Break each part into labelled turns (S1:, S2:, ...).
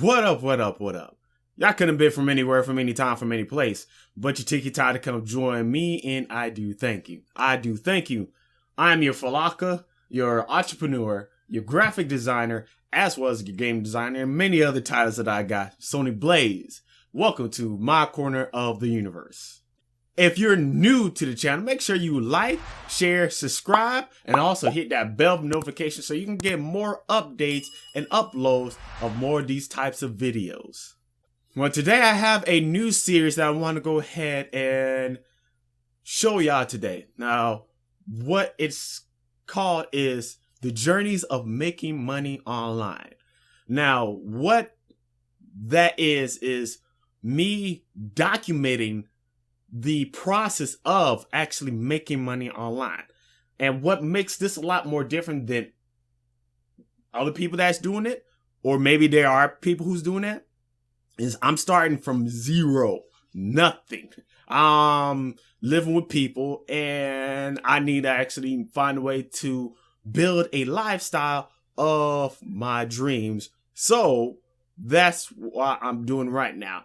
S1: What up, what up, what up? Y'all couldn't have been from anywhere, from any time, from any place, but you took your time to come join me, and I do thank you. I do thank you. I'm your falaka, your entrepreneur, your graphic designer, as well as your game designer, and many other titles that I got. Sony Blaze. Welcome to my corner of the universe. If you're new to the channel, make sure you like, share, subscribe, and also hit that bell notification so you can get more updates and uploads of more of these types of videos. Well, today I have a new series that I want to go ahead and show y'all today. Now, what it's called is The Journeys of Making Money Online. Now, what that is me documenting the process of actually making money online. And what makes this a lot more different than other people that's doing it, or maybe there are people who's doing that, is I'm starting from zero, nothing. I'm living with people and I need to actually find a way to build a lifestyle of my dreams. So that's what I'm doing right now.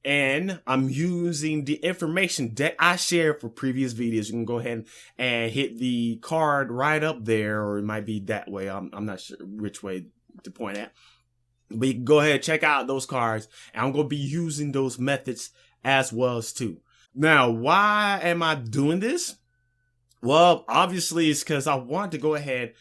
S1: And I'm using the information that I shared for previous videos. You can go ahead and hit the card right up there, or it might be that way. I'm not sure which way to point at. But you can go ahead and check out those cards. And I'm going to be using those methods as well as too. Now, why am I doing this? Well, obviously it's because I want to go ahead.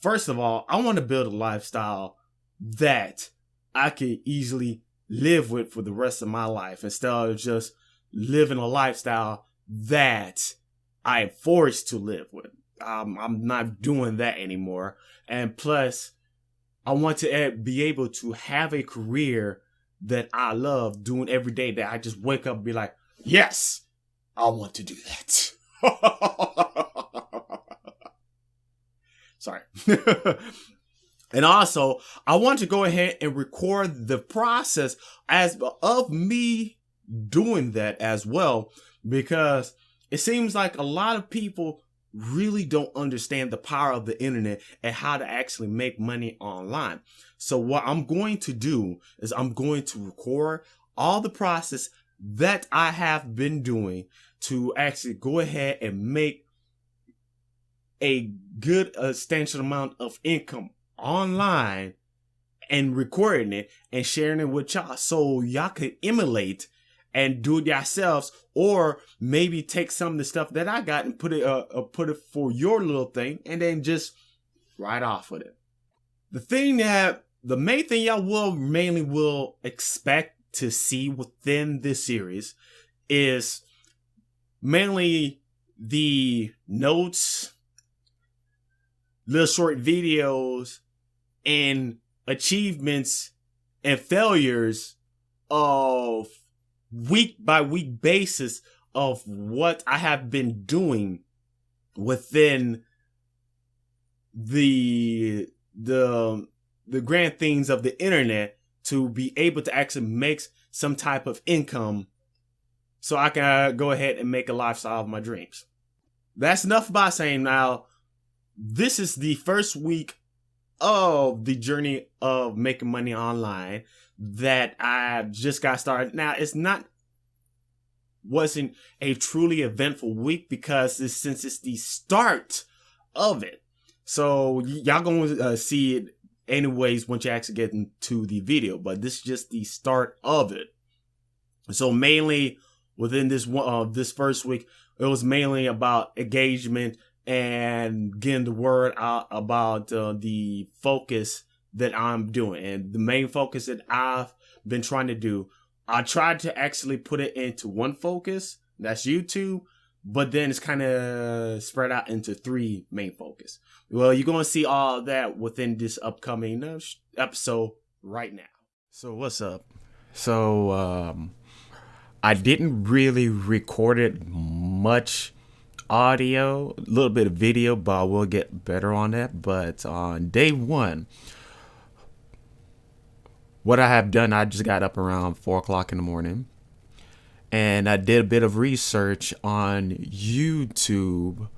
S1: First of all, I want to build a lifestyle that I can easily live with for the rest of my life, instead of just living a lifestyle that I am forced to live with. I'm not doing that anymore. And plus, I want to be able to have a career that I love doing every day, that I just wake up and be like, yes, I want to do that. Sorry. And also, I want to go ahead and record the process of me doing that as well, because it seems like a lot of people really don't understand the power of the internet and how to actually make money online. So what I'm going to do is I'm going to record all the process that I have been doing to actually go ahead and make a good substantial amount of income online, and recording it and sharing it with y'all so y'all could emulate and do it yourselves, or maybe take some of the stuff that I got and put it for your little thing and then just ride off with it. The main thing y'all mainly will expect to see within this series is mainly the notes, little short videos, and achievements and failures of week by week basis of what I have been doing within the grand things of the internet to be able to actually make some type of income so I can go ahead and make a lifestyle of my dreams. That's enough about saying. Now, this is the first week of the journey of making money online that I just got started. Now, wasn't a truly eventful week because since it's the start of it. So y'all gonna see it anyways once you actually get into the video, but this is just the start of it. So mainly within this first week, it was mainly about engagement and getting the word out about the focus that I'm doing. And the main focus that I've been trying to do, I tried to actually put it into one focus, that's YouTube, but then it's kind of spread out into three main focus. Well, you're going to see all of that within this upcoming episode right now. So what's up? So I didn't really record it much audio, a little bit of video, but I will get better on that. But on day one, what I have done, I just got up around 4 o'clock in the morning and I did a bit of research on YouTube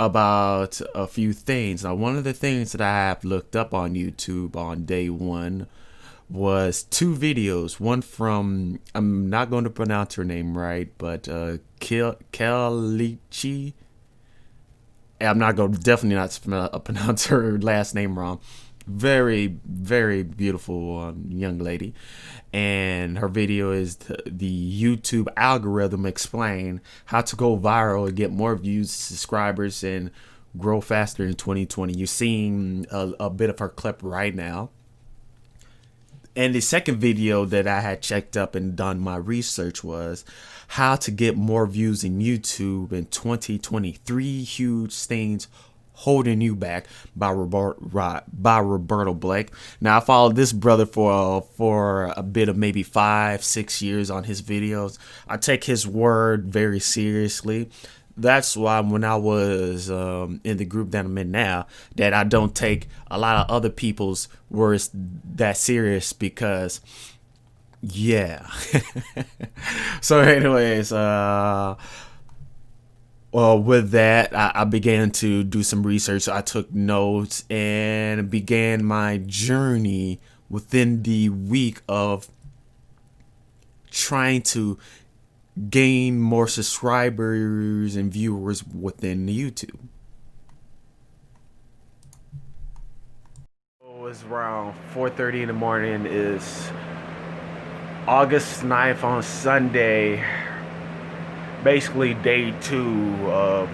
S1: about a few things. Now, one of the things that I have looked up on YouTube on day one was two videos. One from, I'm not going to pronounce her name right, but Kelechi. I'm not going to definitely not pronounce her last name wrong. Very, very beautiful young lady. And her video is the YouTube algorithm explain how to go viral and get more views, subscribers, and grow faster in 2020. You're seeing a bit of her clip right now. And the second video that I had checked up and done my research was how to get more views in YouTube in 2020. 3 huge things holding you back by Roberto Blake. Now, I followed this brother for a bit of maybe 5-6 years on his videos. I take his word very seriously. That's why when I was in the group that I'm in now, that I don't take a lot of other people's words that serious, because yeah. So anyways, with that, I began to do some research. I took notes and began my journey within the week of trying to gain more subscribers and viewers within YouTube. It's around 4:30 in the morning. Is August 9th on Sunday. Basically day 2 of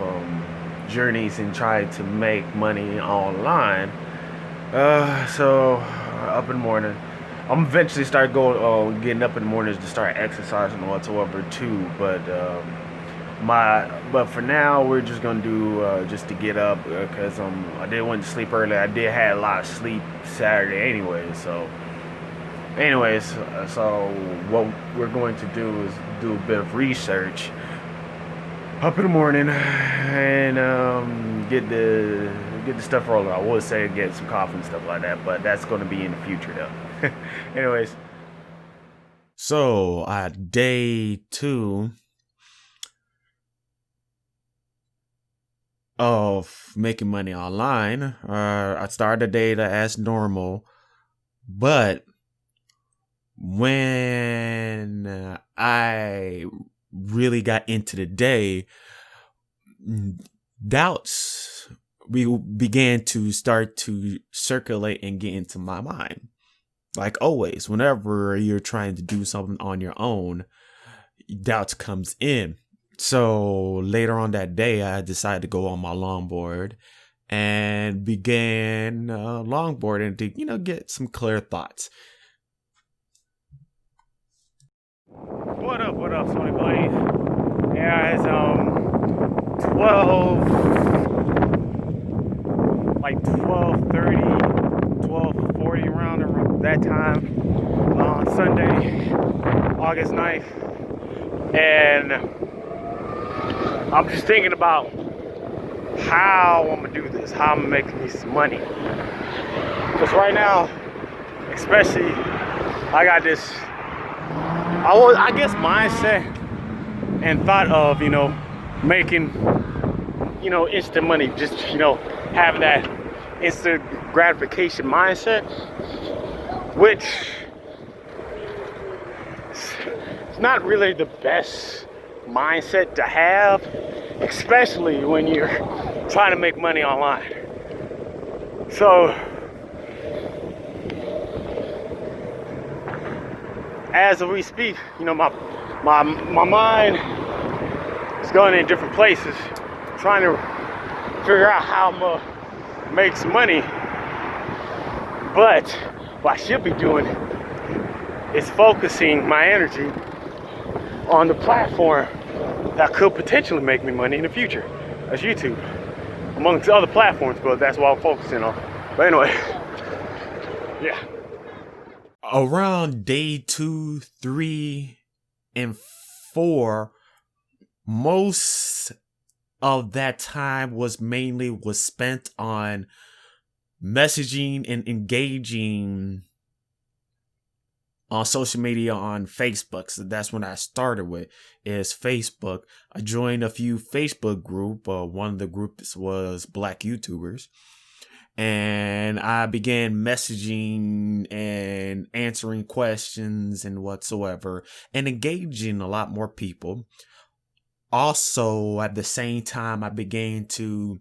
S1: journeys and trying to make money online. So up in the morning, I'm eventually start going getting up in the mornings to start exercising whatsoever too. But for now we're just gonna do just to get up, because I did want to sleep early. I did have a lot of sleep Saturday anyway. So what we're going to do is do a bit of research up in the morning and get the stuff rolling. I would say get some coffee and stuff like that, but that's going to be in the future though. Anyways, so day 2 of making money online. I started the day as normal, but when I really got into the day, doubts began to start to circulate and get into my mind. Like always, whenever you're trying to do something on your own, doubts comes in. So later on that day, I decided to go on my longboard and began longboarding to, get some clear thoughts. What up, Sony Blade? Yeah, it's 12:40 around that time on Sunday, August 9th. And I'm just thinking about how I'm gonna do this, how I'm gonna make me some money. Because right now, especially, I got this, I guess, mindset and thought of, making, instant money, just, having that instant gratification mindset, which is not really the best mindset to have, especially when you're trying to make money online. So as we speak, my mind is going in different places, trying to figure out how I'm gonna make some money. But what I should be doing is focusing my energy on the platform that could potentially make me money in the future. That's YouTube, amongst other platforms, but that's what I'm focusing on. But anyway, yeah. Around day 2, 3, and 4, most of that time was spent on messaging and engaging on social media on Facebook. So that's when I started with is Facebook. I joined a few Facebook group. One of the groups was Black YouTubers. And I began messaging and answering questions and whatsoever and engaging a lot more people. Also, at the same time, I began to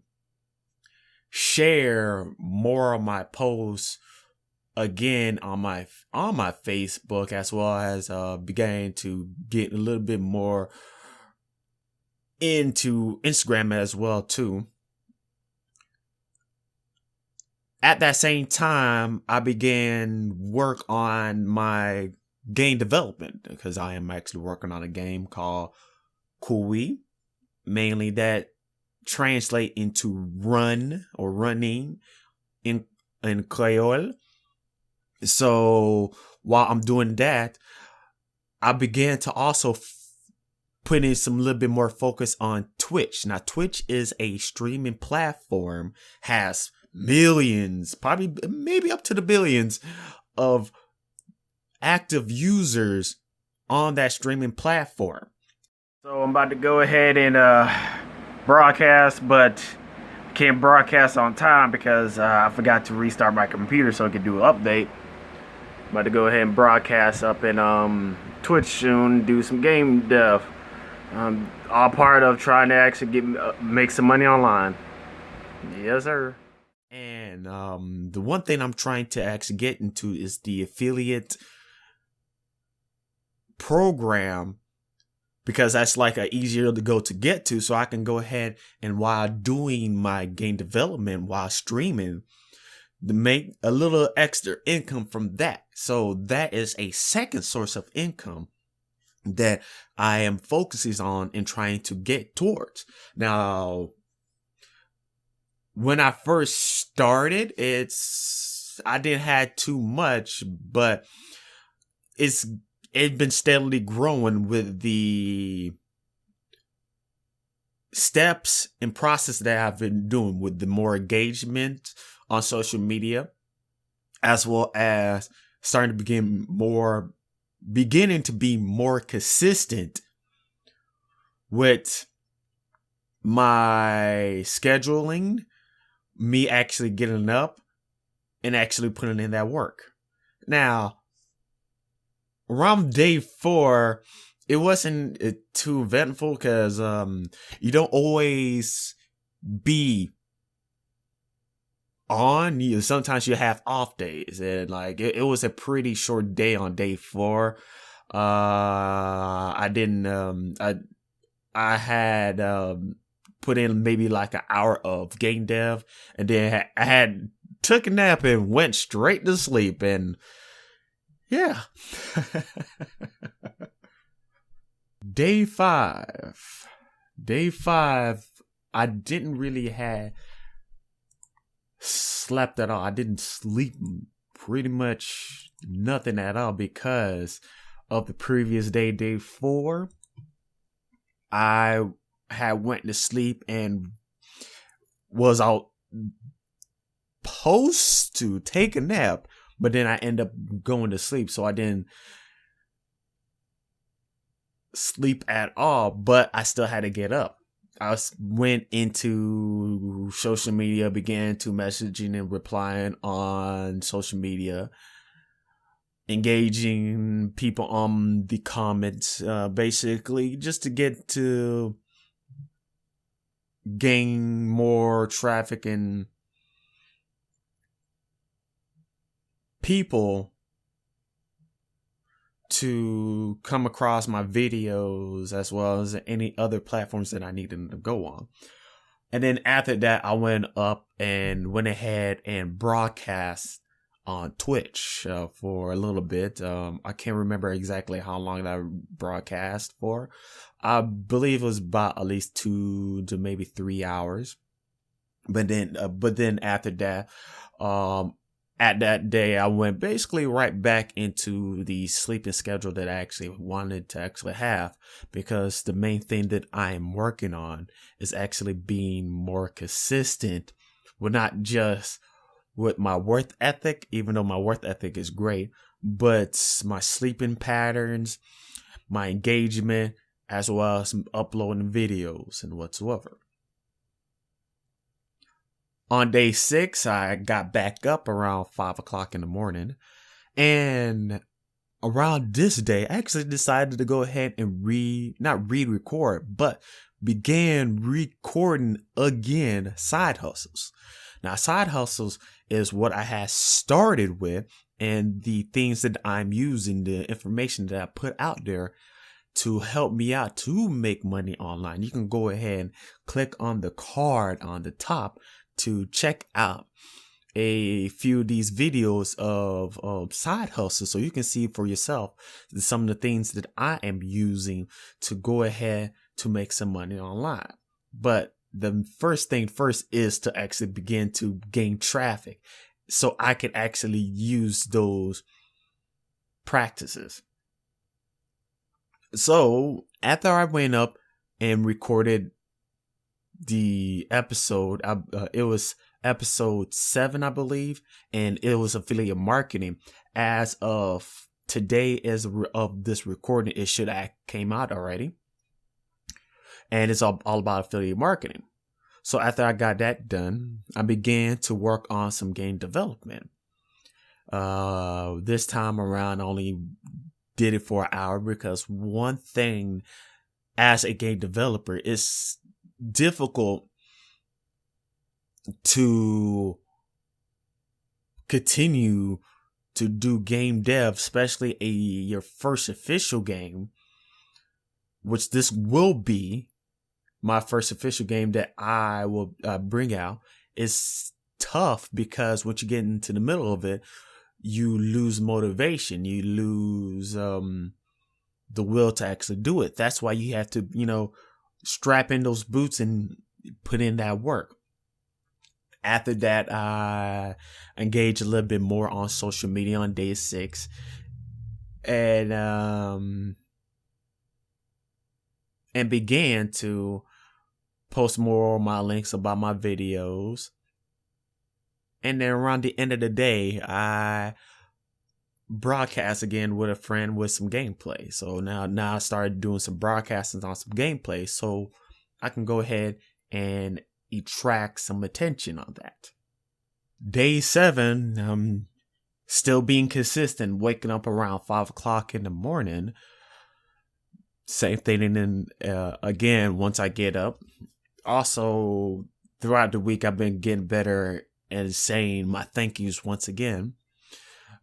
S1: share more of my posts again on my Facebook, as well as began to get a little bit more into Instagram as well too. At that same time, I began work on my game development because I am actually working on a game called Kui, mainly that translate into run or running in Creole. So while I'm doing that, I began to also put in some little bit more focus on Twitch. Now, Twitch is a streaming platform, has millions, probably maybe up to the billions of active users on that streaming platform. So I'm about to go ahead and broadcast, but can't broadcast on time because I forgot to restart my computer so it could do an update. About to go ahead and broadcast up in Twitch soon, do some game dev. All part of trying to actually make some money online. Yes, sir. And the one thing I'm trying to actually get into is the affiliate program, because that's like a easier to go to get to, so I can go ahead and while doing my game development while streaming, to make a little extra income from that. So that is a second source of income that I am focusing on and trying to get towards. Now, when I first started, I didn't have too much, but it's been steadily growing with the steps and process that I've been doing with the more engagement on social media, as well as starting to beginning to be more consistent with my scheduling, me actually getting up and actually putting in that work. Now, around day 4, it wasn't too eventful because you don't always be on. Sometimes you have off days, and like it was a pretty short day on day 4. I didn't. I had put in maybe like an hour of game dev, and then I had took a nap and went straight to sleep, and yeah. Day 5, I didn't really have slept at all. I didn't sleep pretty much nothing at all because of the previous day, day 4. I had went to sleep and was out supposed to take a nap, but then I end up going to sleep, so I didn't sleep at all, but I still had to get up. I went into social media, began to messaging and replying on social media, engaging people on the comments, basically just to get to gain more traffic and people to come across my videos, as well as any other platforms that I needed to go on. And then after that, I went up and went ahead and broadcast on Twitch for a little bit. I can't remember exactly how long that broadcast for. I believe it was about at least 2 to maybe 3 hours. But then after that, at that day, I went basically right back into the sleeping schedule that I actually wanted to actually have, because the main thing that I am working on is actually being more consistent with not just with my work ethic, even though my work ethic is great, but my sleeping patterns, my engagement, as well as uploading videos and whatsoever. On day 6, I got back up around 5 o'clock in the morning, and around this day, I actually decided to go ahead and not record, but began recording again side hustles. Now, side hustles is what I had started with, and the things that I'm using, the information that I put out there to help me out to make money online. You can go ahead and click on the card on the top to check out a few of these videos of side hustles, so you can see for yourself some of the things that I am using to go ahead to make some money online. But the first thing first is to actually begin to gain traffic so I can actually use those practices. So after I went up and recorded the episode, it was episode 7, I believe, and it was affiliate marketing. As of today, as of this recording, it should have came out already, and it's all about affiliate marketing. So after I got that done, I began to work on some game development. This time around, I only did it for an hour, because one thing as a game developer is difficult to continue to do game dev, especially your first official game, which this will be my first official game that I will bring out. Is tough because once you get into the middle of it, you lose motivation, you lose the will to actually do it. That's why you have to, strap in those boots and put in that work. After that, I engaged a little bit more on social media on day 6, and began to post more of my links about my videos. And then around the end of the day, I broadcast again with a friend with some gameplay. So now I started doing some broadcasting on some gameplay, so I can go ahead and attract some attention on that. Day 7, still being consistent, waking up around 5 o'clock in the morning. Same thing, and then again, once I get up. Also, throughout the week, I've been getting better and saying my thank yous once again.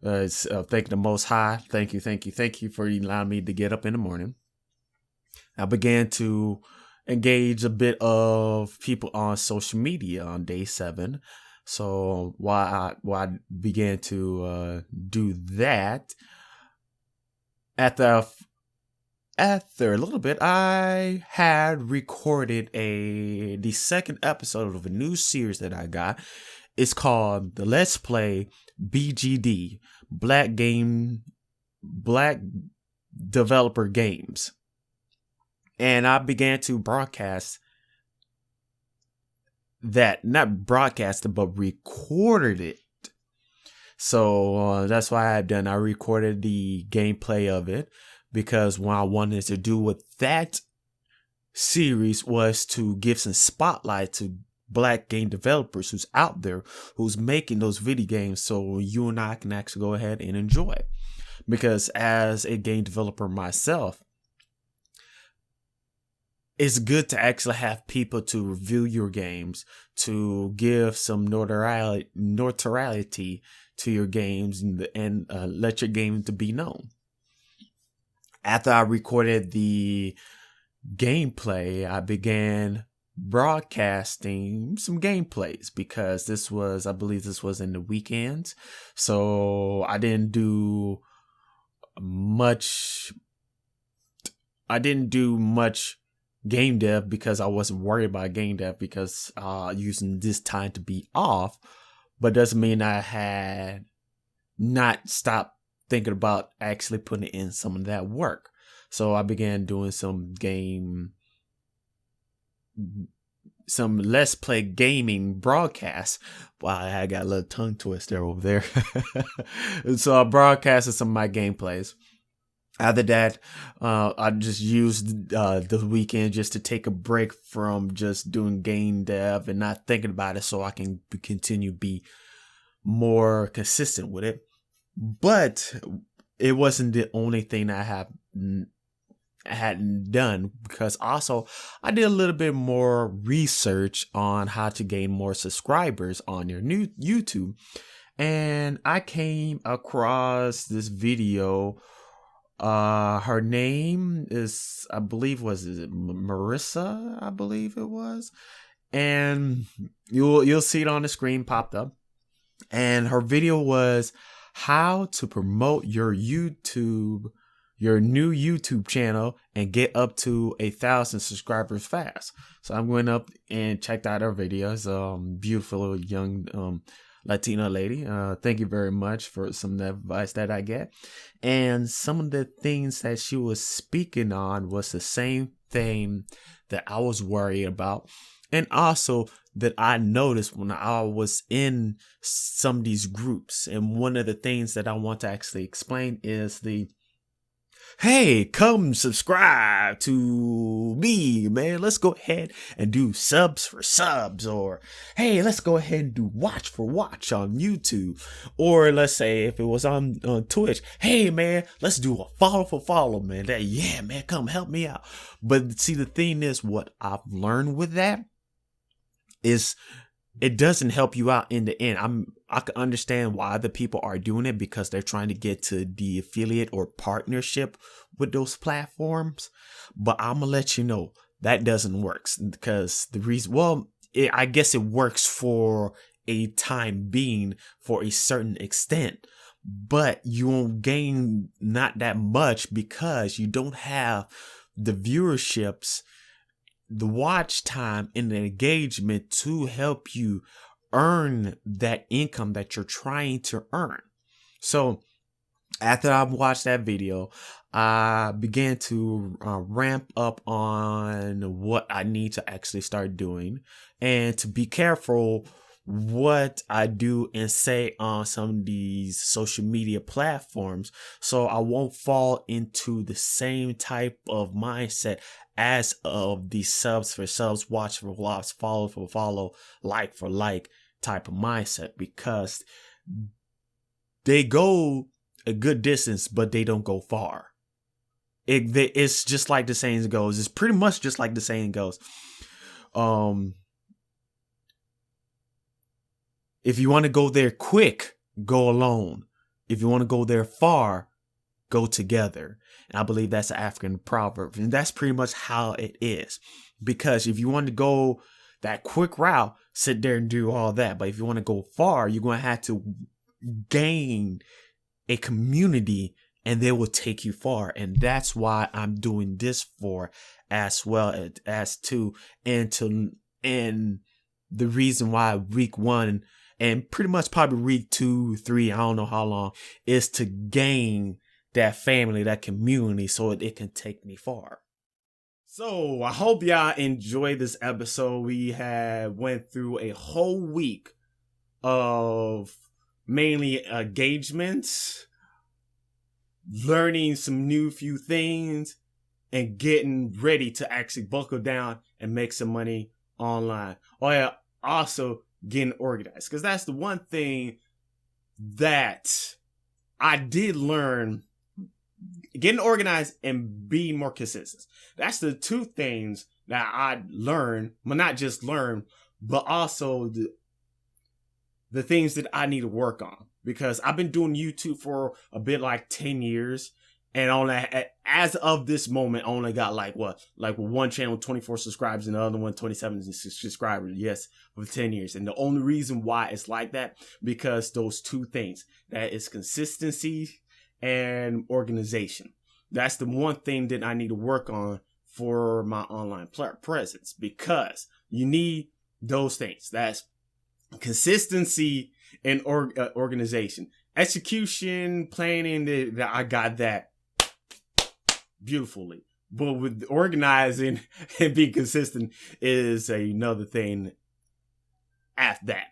S1: Thank the Most High. Thank you for allowing me to get up in the morning. I began to engage a bit of people on social media on day 7. So while I began to do that, after a little bit, I had recorded the second episode of a new series that I got. It's called the Let's Play BGD, Black Developer Games. And I began to broadcast that, not broadcast it, but recorded it. So that's why I recorded the gameplay of it, because what I wanted to do with that series was to give some spotlight to Black game developers who's out there, who's making those video games, so you and I can actually go ahead and enjoy it. Because as a game developer myself, it's good to actually have people to review your games, to give some notoriety to your games, and let your game to be known. After I recorded the gameplay, I began broadcasting some gameplays, because I believe this was in the weekends. So I didn't do much game dev, because I wasn't worried about game dev, because using this time to be off. But doesn't mean I had not stopped thinking about actually putting in some of that work. So I began doing some game some Let's Play gaming broadcasts. Wow, I got a little tongue twister over there. So I broadcasted some of my gameplays. After that, I just used the weekend just to take a break from just doing game dev and not thinking about it, so I can continue be more consistent with it. But it wasn't the only thing I hadn't done, because also I did a little bit more research on how to gain more subscribers on your new YouTube, and I came across this video. Her name is, I believe, was it Marissa? I believe it was, and you'll see it on the screen popped up. And her video was how to promote your new YouTube channel and get up to 1,000 subscribers fast. So I went up and checked out her videos. Beautiful young Latina lady. Thank you very much for some of the advice that I get. And some of the things that she was speaking on was the same thing that I was worried about. And also that I noticed when I was in some of these groups. And one of the things that I want to actually explain is hey, come subscribe to me, man. Let's go ahead and do subs for subs. Or, hey, let's go ahead and do watch for watch on YouTube. Or let's say if it was on Twitch, hey, man, let's do a follow for follow, man. Yeah, man, come help me out. But see, the thing is, what I've learned with that is it doesn't help you out in the end. I can understand why the people are doing it, because they're trying to get to the affiliate or partnership with those platforms. But I'm gonna let you know that doesn't work, because the reason, I guess it works for a time being, for a certain extent, but you won't gain not that much, because you don't have the viewerships, the watch time, and the engagement to help you earn that income that you're trying to earn. So after I watched that video, I began to ramp up on what I need to actually start doing, and to be careful what I do and say on some of these social media platforms, so I won't fall into the same type of mindset as of the subs for subs, watch for watch, follow for follow, like for like type of mindset, because they go a good distance, but they don't go far. It's just like the saying goes. It's pretty much just like the saying goes. If you want to go there quick, go alone. If you want to go there far, go together. And I believe that's an African proverb. And that's pretty much how it is. Because if you want to go that quick route, sit there and do all that. But if you want to go far, you're going to have to gain a community, and they will take you far. And that's why I'm doing this for, as well as to, and the reason why week 1 and pretty much probably week 2, 3, I don't know how long, is to gain that family, that community, so it can take me far. So I hope y'all enjoyed this episode. We went through a whole week of mainly engagements, learning some new few things, and getting ready to actually buckle down and make some money online. Oh yeah, also getting organized, because that's the one thing that I did learn. Getting organized and being more consistent. That's the two things that I learned, but not just learn, but also the things that I need to work on. Because I've been doing YouTube for a bit like 10 years. And as of this moment, I only got like one channel, 24 subscribers, and the other one, 27 subscribers. Yes, for 10 years. And the only reason why it's like that, because those two things, that is consistency and organization. That's the one thing that I need to work on for my online presence, because you need those things. That's consistency and organization. Execution, planning, I got that beautifully. But with organizing and being consistent is another thing after that.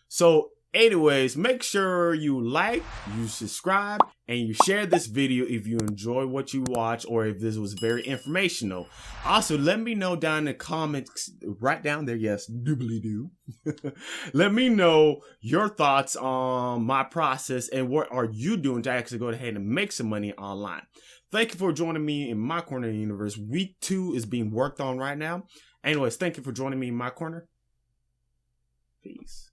S1: So anyways, make sure you like, you subscribe, and you share this video if you enjoy what you watch or if this was very informational. Also, let me know down in the comments, right down there, yes, doobly-doo. Let me know your thoughts on my process and what are you doing to actually go ahead and make some money online. Thank you for joining me in my corner of the universe. Week 2 is being worked on right now. Anyways, thank you for joining me in my corner. Peace.